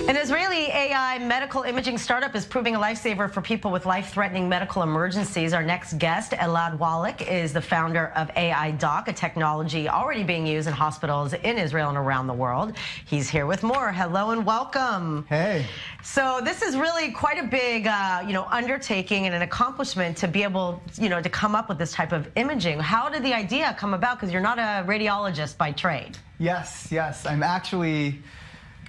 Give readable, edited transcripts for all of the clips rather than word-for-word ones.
An Israeli AI medical imaging startup is proving a lifesaver for people with life-threatening medical emergencies. Our next guest, Elad Walach, is the founder of Aidoc, a technology already being used in hospitals in Israel and around the world. He's here with more. Hello and welcome. Hey. So this is really quite a big, undertaking and an accomplishment to be able, to come up with this type of imaging. How did the idea come about? Because you're not a radiologist by trade. Yes. I'm actually.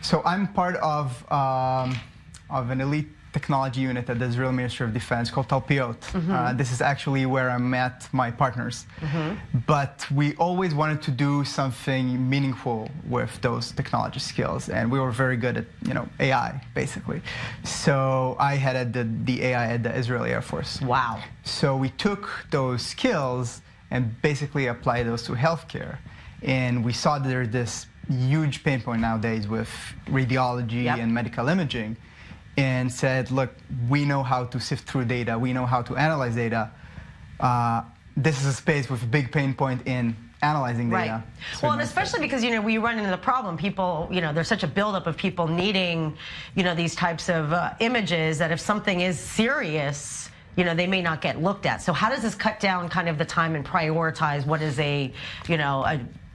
So I'm part of an elite technology unit at the Israeli Ministry of Defense called Talpiot. This is actually where I met my partners. But we always wanted to do something meaningful with those technology skills, and we were very good at AI basically. So I headed the AI at the Israeli Air Force. Wow. So we took those skills and basically applied those to healthcare, and we saw that there's this huge pain point nowadays with radiology and medical imaging, and said, look, we know how to sift through data, we know how to analyze data. This is a space with a big pain point in analyzing data. Right. Well, and especially because, we run into the problem, people, there's such a buildup of people needing, these types of images that if something is serious, they may not get looked at. So how does this cut down kind of the time and prioritize what is a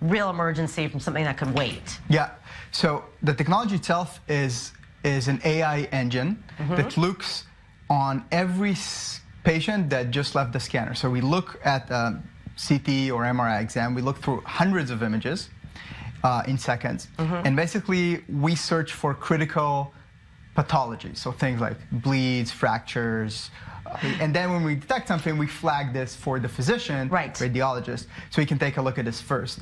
real emergency from something that could wait? Yeah. So the technology itself is an AI engine that looks on every patient that just left the scanner. So we look at CT or MRI exam. We look through hundreds of images in seconds. And basically, we search for critical pathology. So things like bleeds, fractures. And then when we detect something, we flag this for the physician, radiologist, so he can take a look at this first.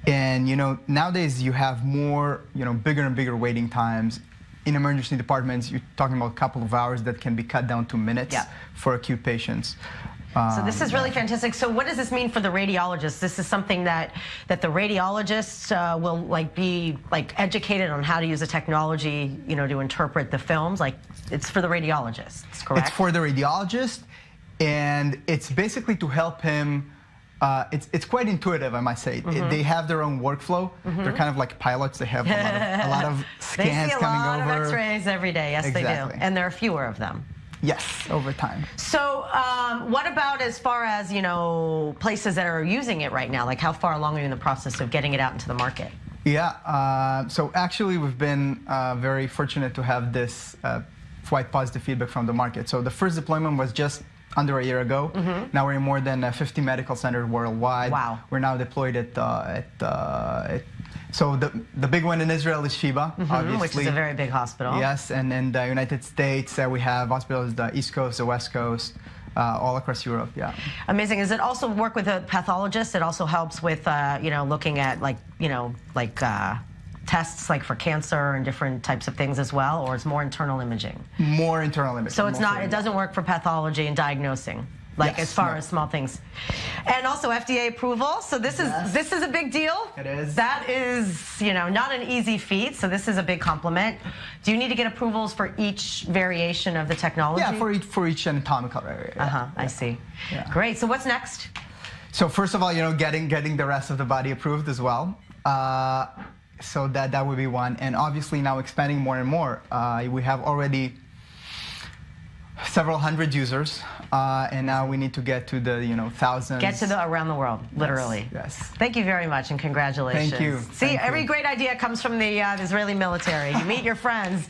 And nowadays you have more, bigger and bigger waiting times. In emergency departments, you're talking about a couple of hours that can be cut down to minutes for acute patients. So this is really fantastic. So what does this mean for the radiologists? This is something that the radiologists will be educated on how to use the technology, to interpret the films. It's for the radiologists, correct? It's for the radiologist, and it's basically to help him. It's quite intuitive, I must say. They have their own workflow. They're kind of like pilots. They have a lot of scans coming over. They see a lot of X-rays every day. Yes, they do. And there are fewer of them. Yes, over time. So what about as far as, places that are using it right now? Like how far along are you in the process of getting it out into the market? Yeah, so actually we've been very fortunate to have this quite positive feedback from the market. So the first deployment was just under a year ago. Now we're in more than 50 medical centers worldwide. Wow. We're now deployed so the big one in Israel is Sheba, obviously. Which is a very big hospital. Yes, and in the United States, we have hospitals, the East Coast, the West Coast, all across Europe, Amazing. Does it also work with a pathologist? It also helps with, looking at, tests for cancer and different types of things as well, or it's more internal imaging? More internal imaging. So it doesn't work for pathology and diagnosing? As far as small things. And also FDA approval. So this is a big deal. It is. That is, not an easy feat. So this is a big compliment. Do you need to get approvals for each variation of the technology? Yeah, for each anatomical area. I see. Great. So what's next? So first of all, getting the rest of the body approved as well. So that would be one. And obviously now expanding more and more. We have already several hundred users, and now we need to get to the thousands. Get to around the world, literally. Yes. Thank you very much, and congratulations. Thank you. See, every great idea comes from the Israeli military. You meet your friends.